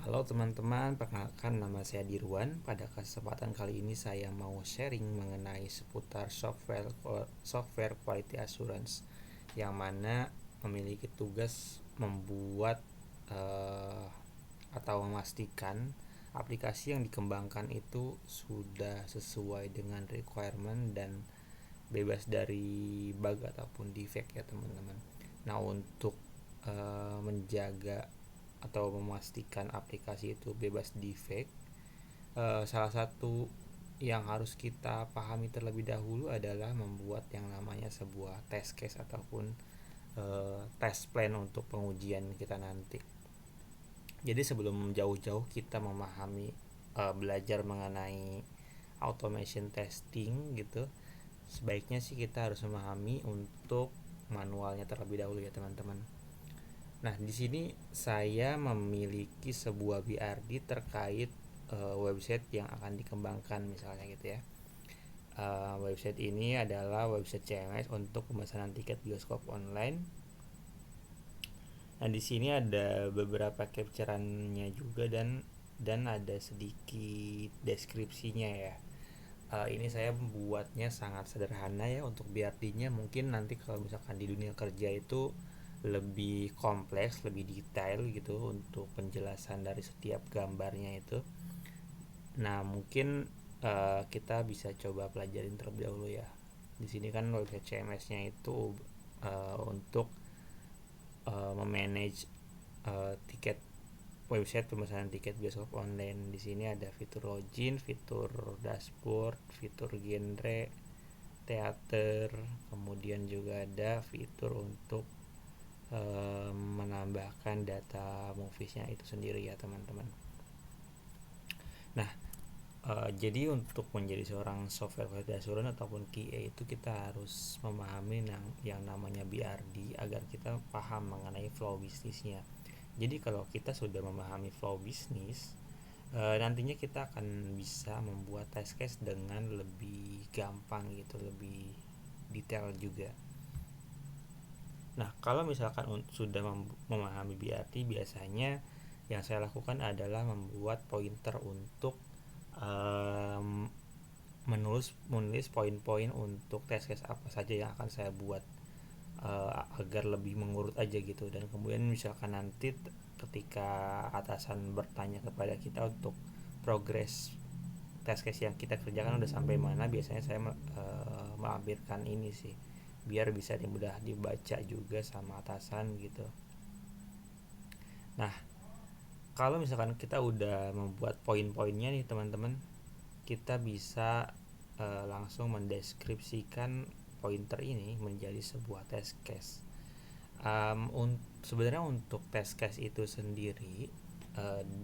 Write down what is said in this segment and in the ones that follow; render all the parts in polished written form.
Halo teman-teman, perkenalkan nama saya Dirwan. Pada kesempatan kali ini saya mau sharing mengenai seputar software quality assurance yang mana memiliki tugas membuat atau memastikan aplikasi yang dikembangkan itu sudah sesuai dengan requirement dan bebas dari bug ataupun defect ya teman-teman. Nah, untuk menjaga atau memastikan aplikasi itu bebas defect, salah satu yang harus kita pahami terlebih dahulu adalah membuat yang namanya sebuah test case ataupun test plan untuk pengujian kita nanti. Jadi sebelum jauh-jauh kita memahami belajar mengenai automation testing gitu, sebaiknya sih kita harus memahami untuk manualnya terlebih dahulu ya teman-teman. Nah, di sini saya memiliki sebuah BRD terkait website yang akan dikembangkan misalnya gitu ya. Website ini adalah website CMS untuk pemesanan tiket bioskop online. Nah, di sini ada beberapa capturannya juga dan ada sedikit deskripsinya ya. Ini saya buatnya sangat sederhana ya untuk BRD-nya. Mungkin nanti kalau misalkan di dunia kerja itu lebih kompleks, lebih detail gitu untuk penjelasan dari setiap gambarnya itu. Nah, mungkin kita bisa coba pelajarin terlebih dahulu ya. Di sini kan website CMS-nya itu untuk memanage tiket website pemesanan tiket bioskop online. Di sini ada fitur login, fitur dashboard, fitur genre, teater, kemudian juga ada fitur untuk menambahkan data moviesnya itu sendiri ya teman-teman. Nah, jadi untuk menjadi seorang software quality assurance ataupun QA itu kita harus memahami yang namanya BRD agar kita paham mengenai flow bisnisnya. Jadi kalau kita sudah memahami flow bisnis, nantinya kita akan bisa membuat test case dengan lebih gampang gitu, lebih detail juga. Nah, kalau misalkan sudah memahami BRT, biasanya yang saya lakukan adalah membuat pointer untuk um, menulis poin-poin untuk test case apa saja yang akan saya buat, agar lebih mengurut aja gitu. Dan kemudian misalkan nanti ketika atasan bertanya kepada kita untuk progres test case yang kita kerjakan udah sampai mana, biasanya saya melampirkan ini sih biar bisa mudah dibaca juga sama atasan gitu. Nah, kalau misalkan kita udah membuat poin-poinnya nih teman-teman, kita bisa langsung mendeskripsikan pointer ini menjadi sebuah test case. Sebenarnya untuk test case itu sendiri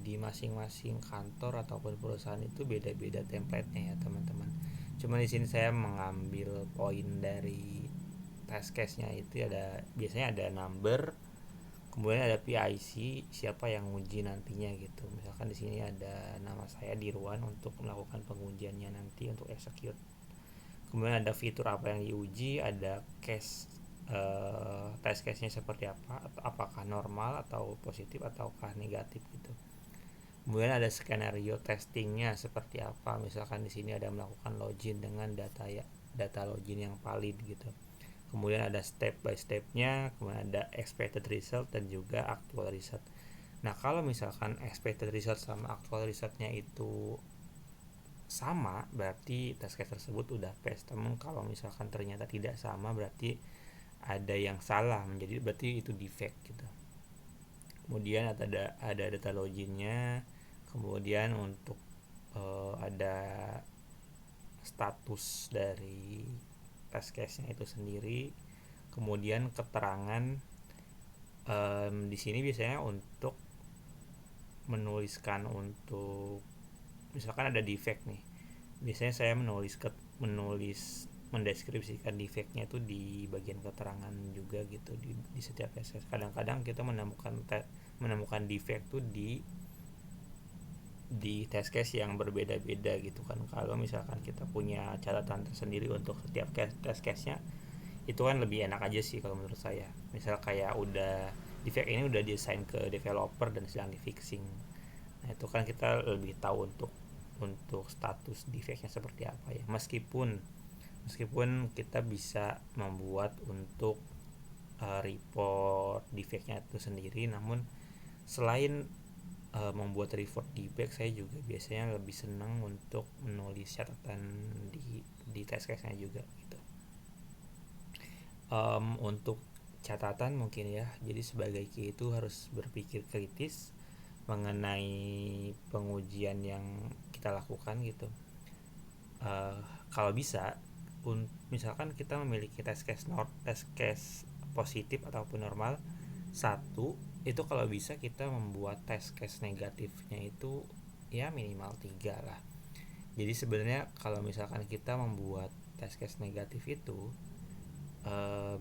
di masing-masing kantor ataupun perusahaan itu beda-beda template-nya ya teman-teman. Cuma di sini saya mengambil poin dari test case-nya itu biasanya ada number, kemudian ada PIC siapa yang uji nantinya gitu. Misalkan di sini ada nama saya Dirwan untuk melakukan pengujiannya nanti untuk execute. Kemudian ada fitur apa yang diuji, ada case test case-nya seperti apa, apakah normal atau positif ataukah negatif gitu. Kemudian ada skenario testingnya seperti apa, misalkan di sini ada melakukan login dengan data login yang valid gitu. Kemudian ada step by stepnya, kemudian ada expected result dan juga actual result. Nah, kalau misalkan expected result sama actual resultnya itu sama, berarti test case tersebut udah pass. Namun kalau misalkan ternyata tidak sama, berarti ada yang salah, menjadi berarti itu defect gitu. Kemudian ada data loginnya, kemudian untuk ada status dari test case-nya itu sendiri, kemudian keterangan di sini biasanya untuk menuliskan untuk misalkan ada defect nih, biasanya saya menulis mendeskripsikan defectnya itu di bagian keterangan juga gitu di setiap test case. Kadang-kadang kita menemukan defect tuh di test case yang berbeda-beda gitu kan. Kalau misalkan kita punya catatan tersendiri untuk setiap test case-nya, itu kan lebih enak aja sih kalau menurut saya. Misal kayak defect ini udah desain ke developer dan sedang di fixing. Nah itu kan kita lebih tahu untuk status defectnya seperti apa ya. Meskipun kita bisa membuat untuk report defectnya itu sendiri, namun selain membuat report defect, saya juga biasanya lebih senang untuk menulis catatan di test case-nya juga gitu. Untuk catatan mungkin ya, jadi sebagai QA itu harus berpikir kritis mengenai pengujian yang kita lakukan gitu. Kalau bisa, misalkan kita memiliki test case positif ataupun normal satu, itu kalau bisa kita membuat test case negatifnya itu ya minimal 3 lah. Jadi sebenarnya kalau misalkan kita membuat test case negatif itu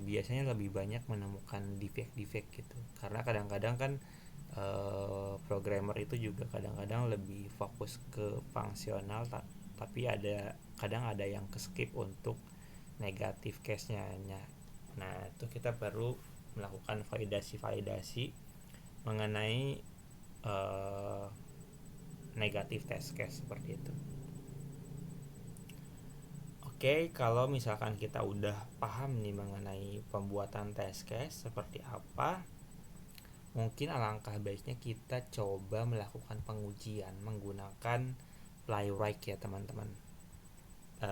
biasanya lebih banyak menemukan defect-defect gitu, karena kadang-kadang kan programmer itu juga kadang-kadang lebih fokus ke fungsional, tapi kadang ada yang ke skip untuk negatif case-nya. Nah itu kita baru melakukan validasi mengenai negatif test case seperti itu. Oke, kalau misalkan kita udah paham nih mengenai pembuatan test case seperti apa, mungkin alangkah baiknya kita coba melakukan pengujian menggunakan Playwright ya teman-teman.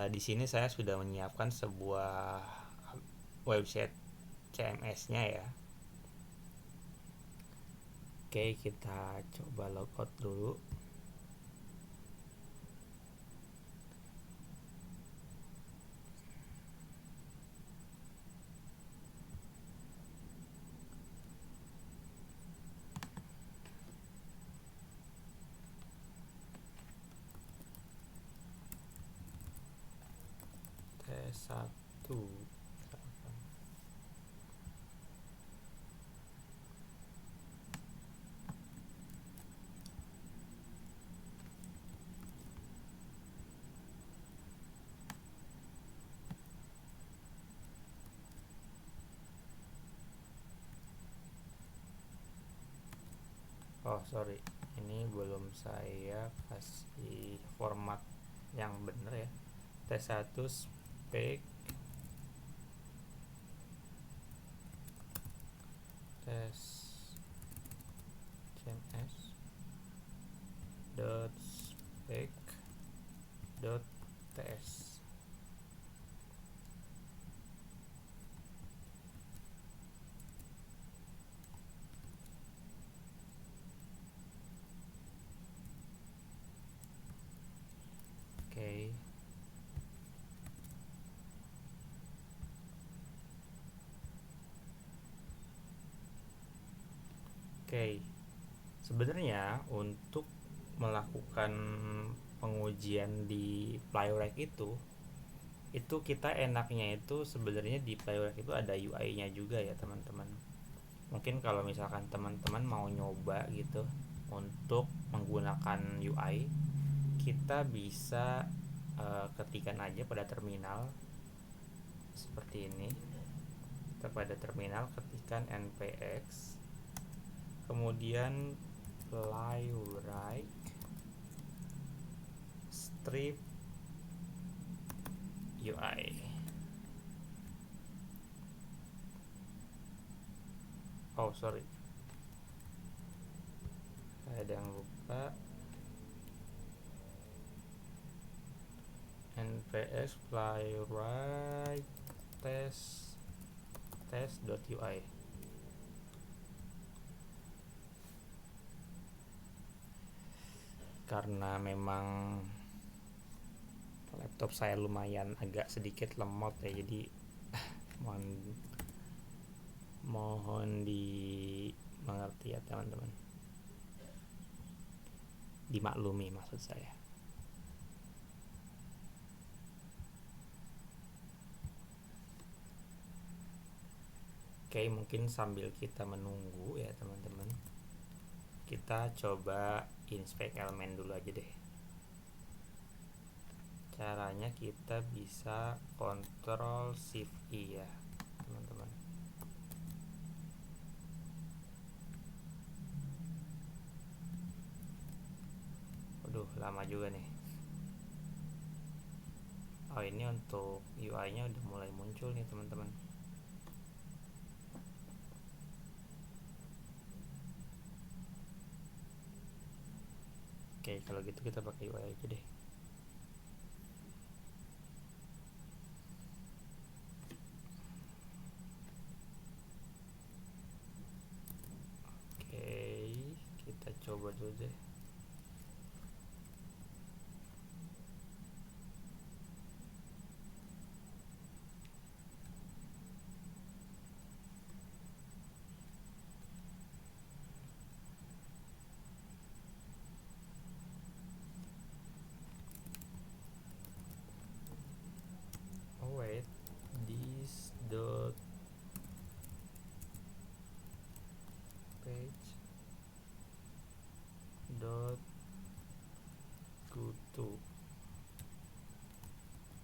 Di sini saya sudah menyiapkan sebuah website CMS-nya ya. Oke, kita coba logout dulu. Tes 1. Oh sorry, ini belum saya kasih format yang benar ya. Tes 1 spek tes cms dot spek dot ts. Oke. Oke. Sebenarnya untuk melakukan pengujian di Playwright itu kita enaknya itu sebenarnya di Playwright itu ada UI-nya juga ya teman-teman. Mungkin kalau misalkan teman-teman mau nyoba gitu untuk menggunakan UI, kita bisa ketikkan aja pada terminal seperti ini. Kita pada terminal ketikkan npx, kemudian Playwright strip UI. Oh sorry, ada yang lupa. npx playwright test.ui. Karena memang laptop saya lumayan agak sedikit lemot ya, jadi mohon dimengerti ya teman-teman, dimaklumi maksud saya. Oke, mungkin sambil kita menunggu ya teman-teman, kita coba inspect elemen dulu aja deh. Caranya kita bisa Ctrl Shift I ya teman-teman. Aduh, lama juga nih. Oh, ini untuk UI nya udah mulai muncul nih teman-teman. Oke, kalau gitu kita pakai UI aja deh. Oke, kita coba dulu deh. Oh wait, this dot page dot go to.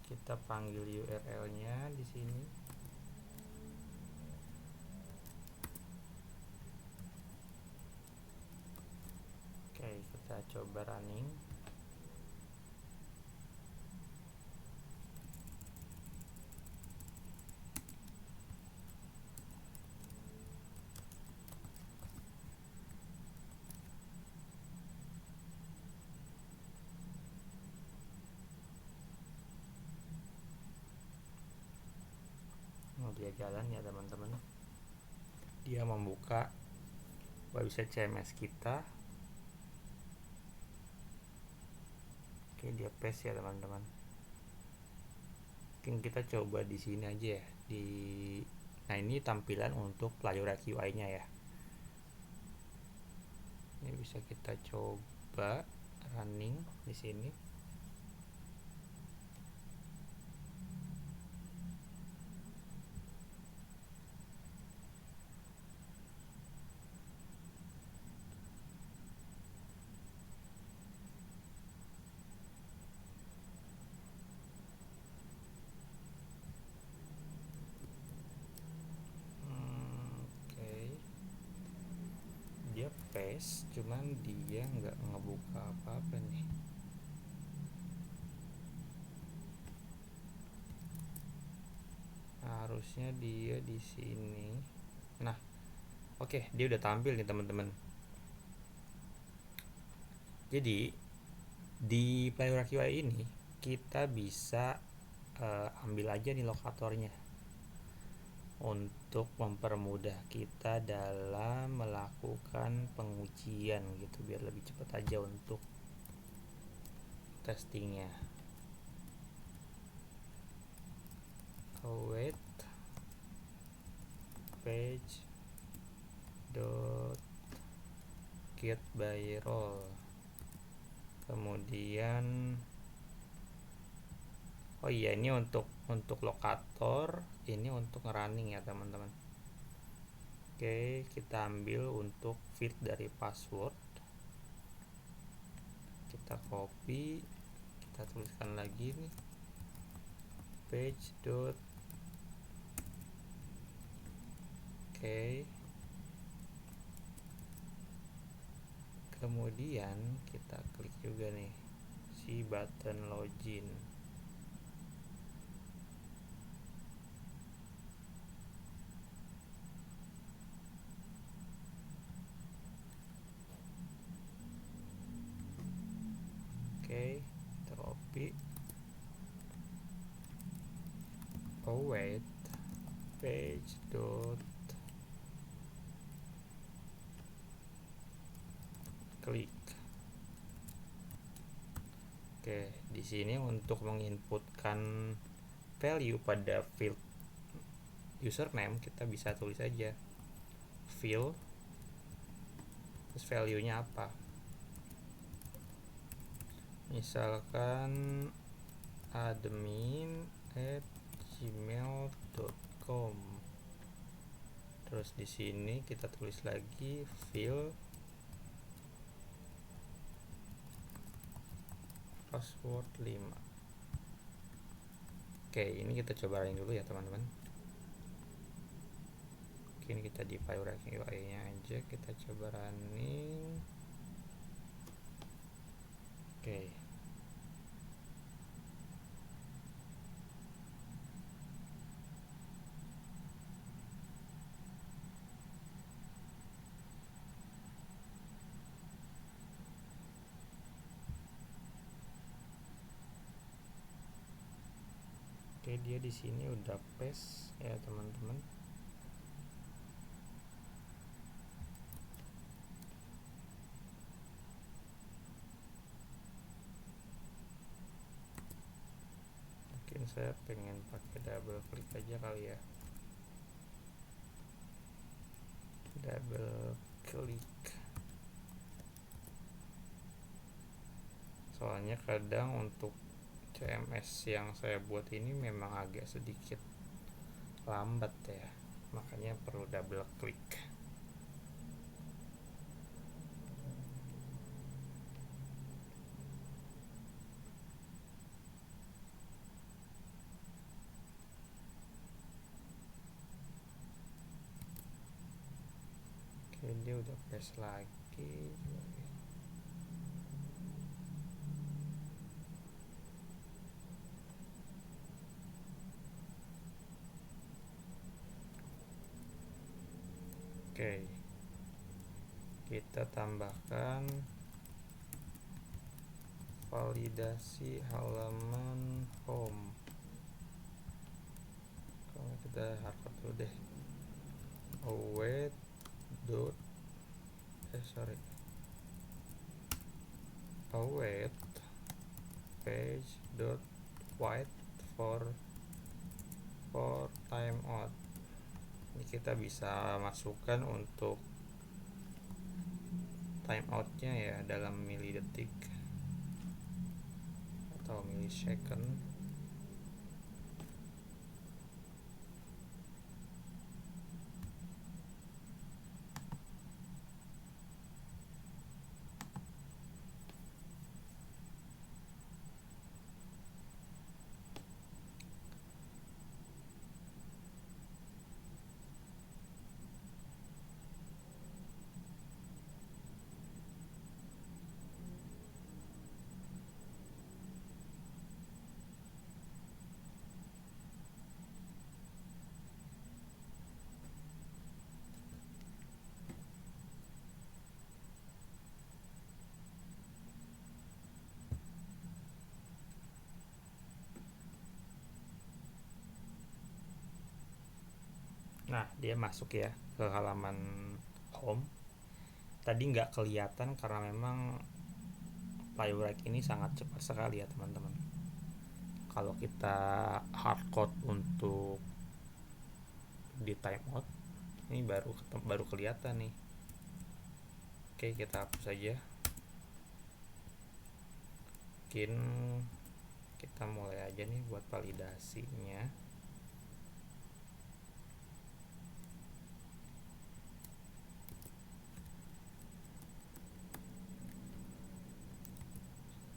Kita panggil URL-nya di sini. Oke, kita coba running. Dia jalan ya teman-teman. Dia membuka website CMS kita. Oke, dia paste ya teman-teman. Mungkin kita coba di sini aja ya. Nah, ini tampilan untuk player UI-nya ya. Ini bisa kita coba running di sini. Dia paste, cuman dia nggak ngebuka apa-apa nih. Harusnya dia di sini. Nah, oke, dia udah tampil nih teman-teman. Jadi di player UI ini kita bisa ambil aja nih lokatornya untuk mempermudah kita dalam melakukan pengujian gitu, biar lebih cepat aja untuk testingnya. Await page dot get by role, kemudian oh iya, ini untuk lokator, ini untuk running ya teman-teman. Oke, kita ambil untuk fit dari password, kita copy, kita tuliskan lagi nih page dot oke, kemudian kita klik juga nih si button login. Oke, kita copy. Oh wait, page dot klik. Oke, di sini untuk menginputkan value pada field username kita bisa tulis aja field terus value-nya apa. Misalkan admin@gmail.com. Terus di sini kita tulis lagi field password 5. Oke, ini kita coba running dulu ya teman-teman. Oke, ini kita di file UI nya aja, kita coba running. Oke. Oke, dia di sini udah paste ya teman-teman. Mungkin saya pengen pakai double klik aja kali ya. Double klik. Soalnya kadang untuk CMS yang saya buat ini memang agak sedikit lambat ya, makanya perlu double klik. Oke, dia udah paste lagi. Oke, kita tambahkan validasi halaman home. Kalau kita hardcode dulu deh. Await dot await page dot wait for timeout. Ini kita bisa masukkan untuk timeoutnya ya dalam milidetik atau millisecond. Nah, dia masuk ya ke halaman home. Tadi nggak kelihatan karena memang Playwright ini sangat cepat sekali ya teman-teman. Kalau kita hardcode untuk di timeout, ini baru kelihatan nih. Oke, kita hapus saja. Mungkin kita mulai aja nih buat validasinya.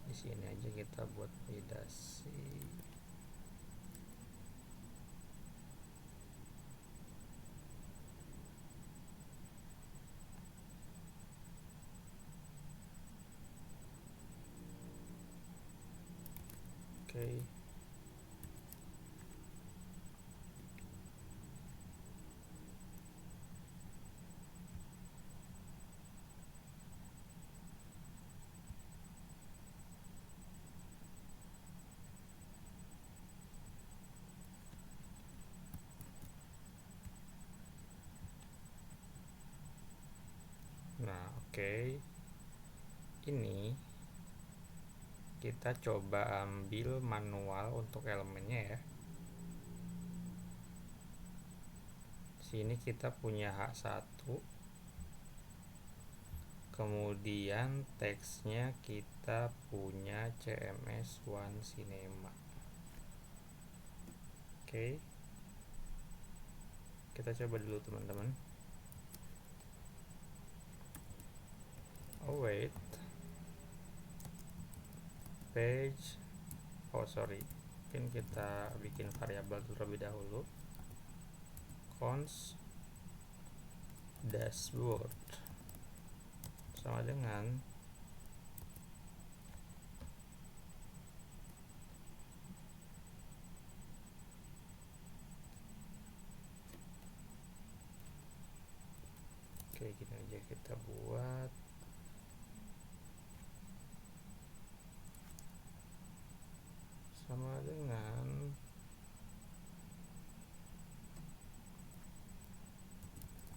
Di sini aja kita buat validasi. Oke. Nah, oke. Ini kita coba ambil manual untuk elemennya ya. Sini kita punya H1. Kemudian teksnya kita punya CMS One Cinema. Oke. Kita coba dulu teman-teman. Await page. Mungkin kita bikin variabel terlebih dahulu. Const dashboard sama dengan aja kita buat sama dengan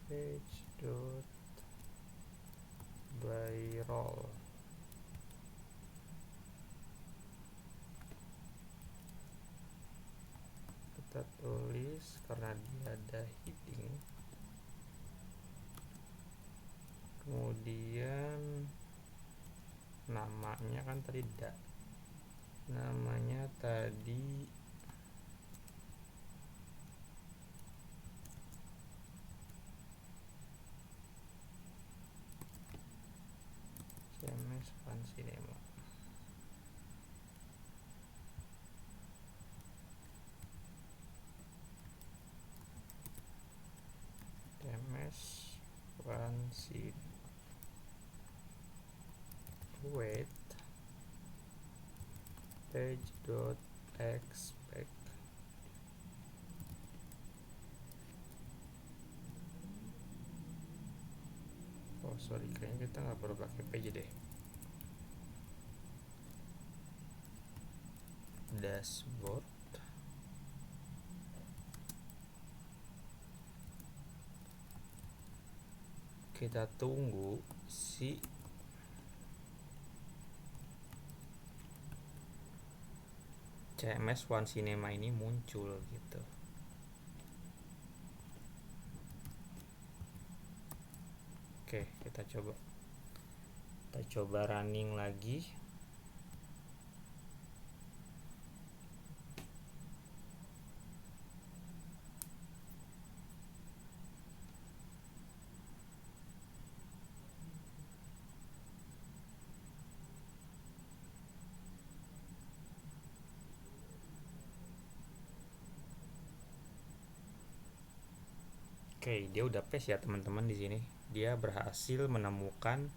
page.byRole. Kita tulis karena dia ada heading, kemudian namanya kan tadi namanya tadi CMS One Cinema. CMS One Cinema. Wait, page.expect. Oh sorry, kayaknya kita nggak perlu pakai page deh. Dashboard. Kita tunggu si CMS One Cinema ini muncul gitu. Oke, kita coba running lagi. Oke, dia udah paste ya teman-teman di sini. Dia berhasil menemukan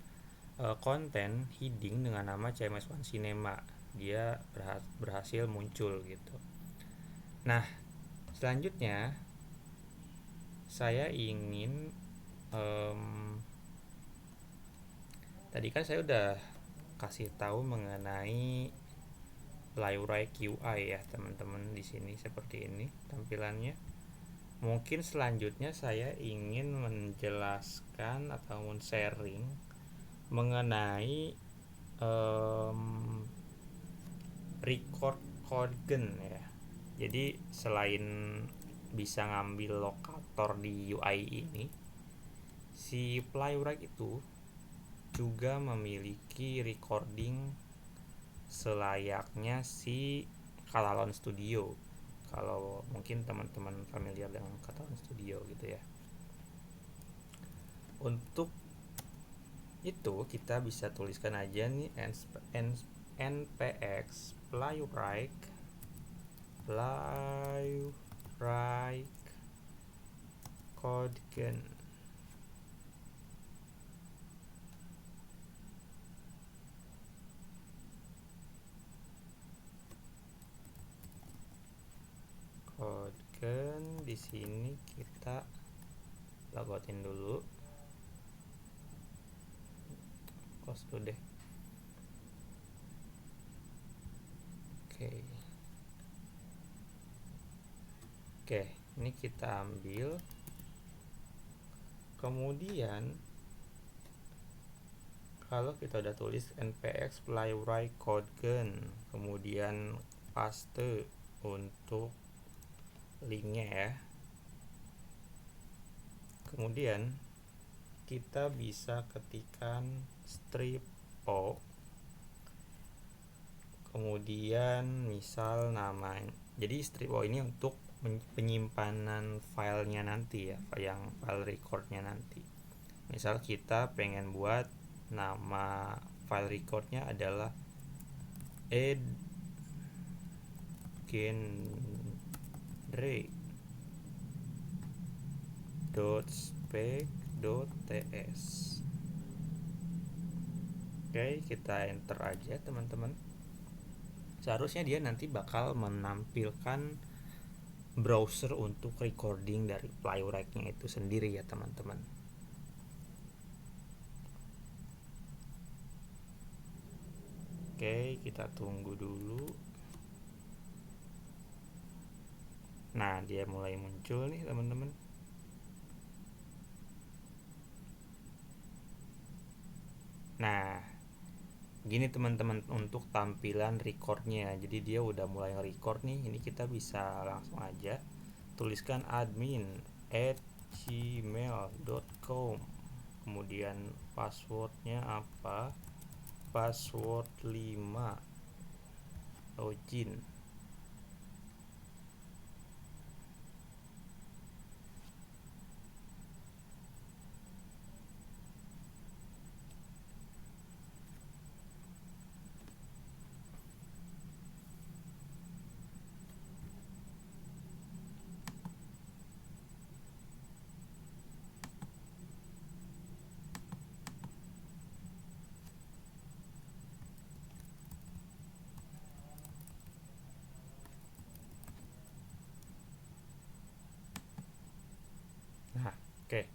konten heading dengan nama CMS One Cinema. Dia berhasil muncul gitu. Nah, selanjutnya saya ingin tadi kan saya udah kasih tahu mengenai Playwright UI ya teman-teman, di sini seperti ini tampilannya. Mungkin selanjutnya saya ingin menjelaskan atau sharing mengenai record cogen ya. Jadi selain bisa ngambil lokator di UI ini, si Playwright itu juga memiliki recording selayaknya si Catalan Studio. Kalau mungkin teman-teman familiar dengan Catalan Studio gitu ya. Untuk itu kita bisa tuliskan aja nih npx playwright cogen. Cogen di sini kita logotin dulu. Close dulu deh. Oke, ini kita ambil. Kemudian kalau kita udah tulis npx playwright cogen, kemudian paste untuk linknya ya. Kemudian kita bisa ketikkan strip o, kemudian misal namanya. Jadi strip o ini untuk penyimpanan filenya nanti ya, yang file recordnya nanti. Misal kita pengen buat nama file recordnya adalah genre.spec.ts. Oke, kita enter aja teman-teman. Seharusnya dia nanti bakal menampilkan browser untuk recording dari Playwright-nya itu sendiri ya teman-teman. Oke, kita tunggu dulu. Nah, dia mulai muncul nih teman-teman. Nah, gini teman-teman untuk tampilan recordnya. Jadi dia udah mulai record nih. Ini kita bisa langsung aja tuliskan admin @gmail.com, kemudian passwordnya apa, password 5, login. Nah, oke,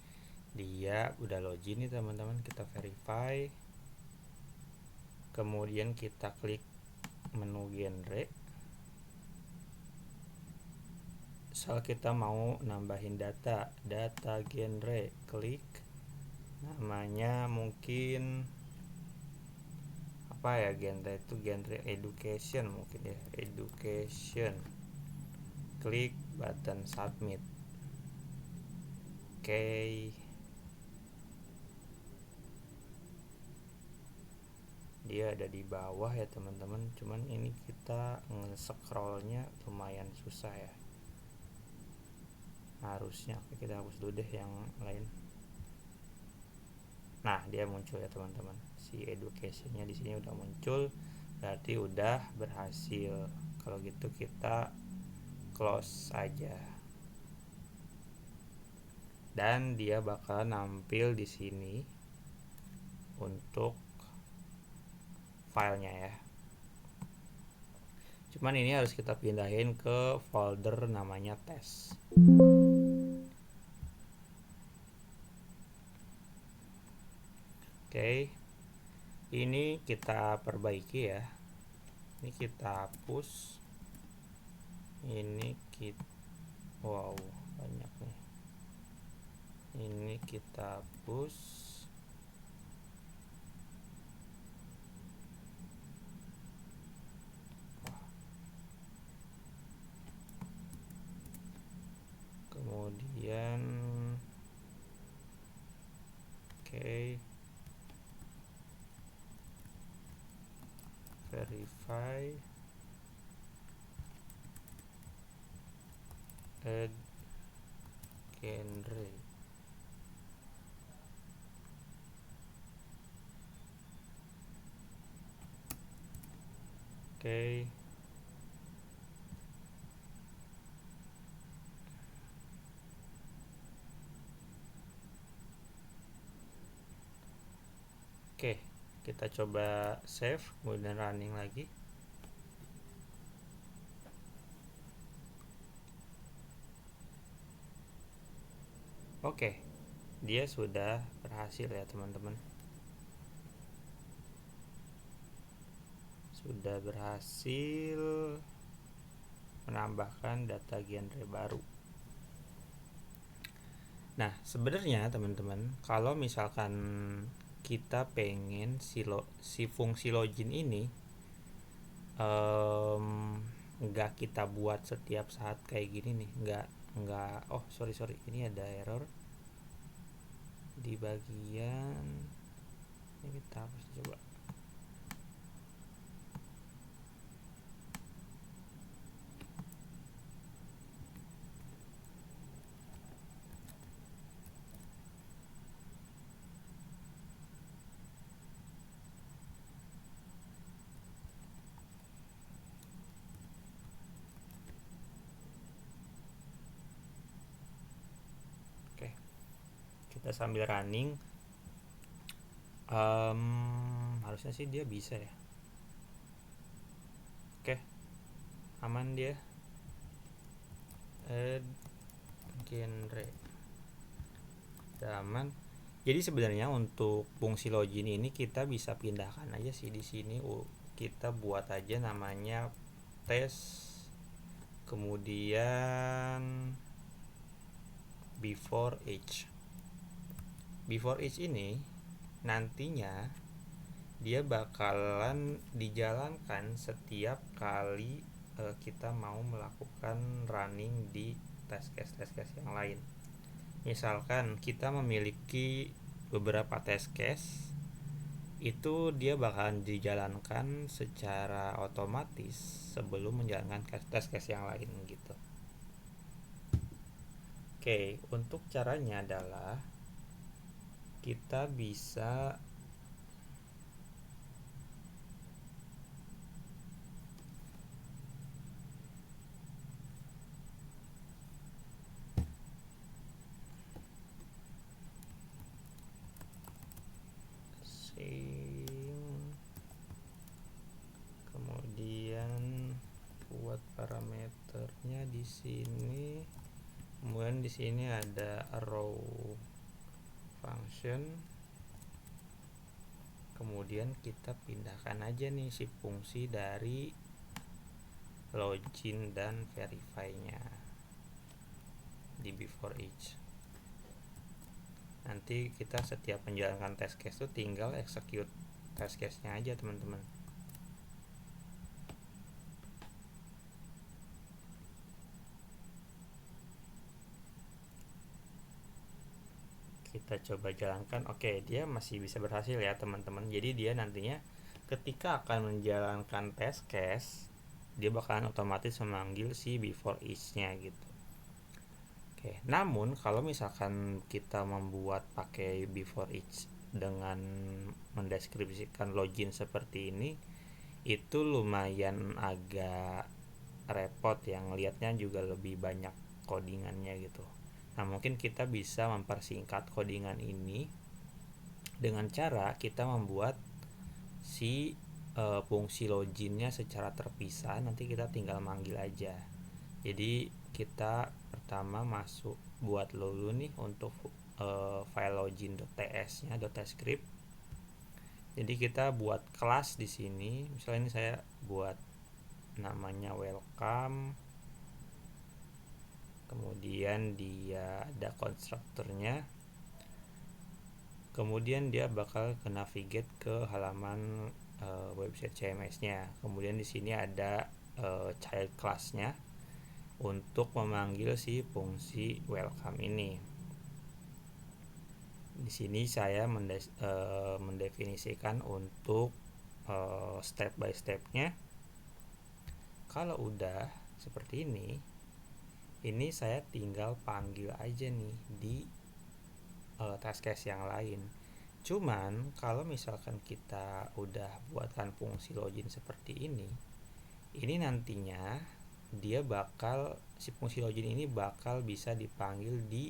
dia udah login nih teman-teman. Kita verify, kemudian kita klik menu genre. Soal kita mau nambahin data genre, klik namanya mungkin apa ya, genre itu genre education mungkin ya, education. Klik button submit. Oke, dia ada di bawah ya teman-teman, cuman ini kita nge-scrollnya lumayan susah ya, harusnya kita hapus dulu deh yang lain. Nah, dia muncul ya teman-teman, si educationnya di sini udah muncul, berarti udah berhasil. Kalau gitu kita close aja, dan dia bakal nampil di sini untuk filenya ya. Cuman ini harus kita pindahin ke folder namanya tes. Oke, ini kita perbaiki ya. Ini kita hapus. Ini kita, wow, banyak nih. Ini kita hapus. Kemudian oke, verify, add genre. Oke, oke, kita coba save kemudian running lagi. Oke, dia sudah berhasil ya teman-teman, sudah berhasil menambahkan data genre baru. Nah, sebenarnya teman-teman, kalau misalkan kita pengen si fungsi login ini nggak kita buat setiap saat kayak gini nih, nggak oh sorry ini ada error di bagian ini, kita hapus coba. Oke, kita sambil running, harusnya sih dia bisa ya. Oke, aman dia. Add genre udah aman. Jadi sebenarnya untuk fungsi login ini kita bisa pindahkan aja sih di sini kita buat aja namanya tes, kemudian before each. Before each ini nantinya dia bakalan dijalankan setiap kali kita mau melakukan running di test case yang lain. Misalkan kita memiliki beberapa test case, itu dia bakalan dijalankan secara otomatis sebelum menjalankan test case yang lain gitu. Oke, untuk caranya adalah kita bisa kemudian buat parameternya di sini, kemudian di sini ada row function, kemudian kita pindahkan aja nih si fungsi dari login dan verify nya di before each. Nanti kita setiap menjalankan test case itu tinggal execute test case nya aja teman-teman. Kita coba jalankan. Oke, dia masih bisa berhasil ya teman-teman. Jadi dia nantinya ketika akan menjalankan test case, dia bakalan otomatis memanggil si before each nya gitu. Oke, namun kalau misalkan kita membuat pakai before each dengan mendeskripsikan login seperti ini, itu lumayan agak repot, yang lihatnya juga lebih banyak codingannya gitu. Nah, mungkin kita bisa mempersingkat codingan ini dengan cara kita membuat si fungsi loginnya secara terpisah. Nanti kita tinggal manggil aja. Jadi kita pertama masuk buat dulu nih untuk file login.ts nya .script. Jadi kita buat kelas di sini. Misalnya ini saya buat namanya welcome, kemudian dia ada konstruktornya, kemudian dia bakal ke navigate ke halaman website CMS-nya. Kemudian di sini ada child class-nya untuk memanggil si fungsi welcome ini. Di sini saya mendefinisikan untuk step by step-nya. Kalau udah seperti ini saya tinggal panggil aja nih di task case yang lain. Cuman kalau misalkan kita udah buatkan fungsi login seperti ini nantinya dia bakal, si fungsi login ini bakal bisa dipanggil di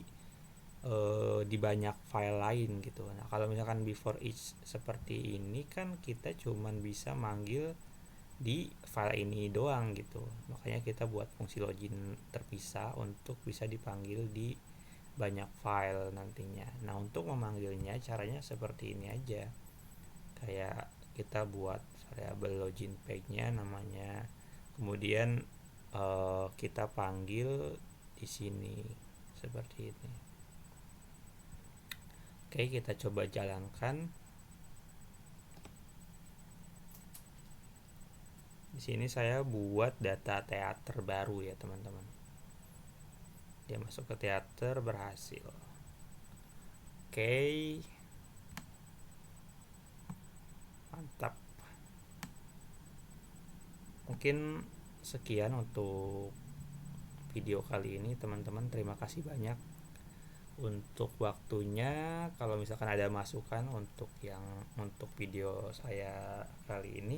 banyak file lain gitu. Nah, kalau misalkan before each seperti ini kan kita cuman bisa manggil di file ini doang gitu. Makanya kita buat fungsi login terpisah untuk bisa dipanggil di banyak file nantinya. Nah, untuk memanggilnya caranya seperti ini aja. Kayak kita buat variable login page-nya namanya, kemudian kita panggil di sini seperti ini. Oke, kita coba jalankan. Di sini saya buat data teater baru ya teman-teman. Dia masuk ke teater, berhasil. Oke, mantap. Mungkin sekian untuk video kali ini teman-teman. Terima kasih banyak untuk waktunya. Kalau misalkan ada masukan untuk video saya kali ini,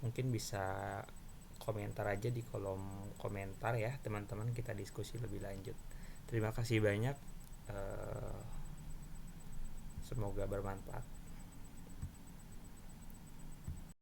mungkin bisa komentar aja di kolom komentar ya teman-teman, kita diskusi lebih lanjut. Terima kasih banyak, semoga bermanfaat.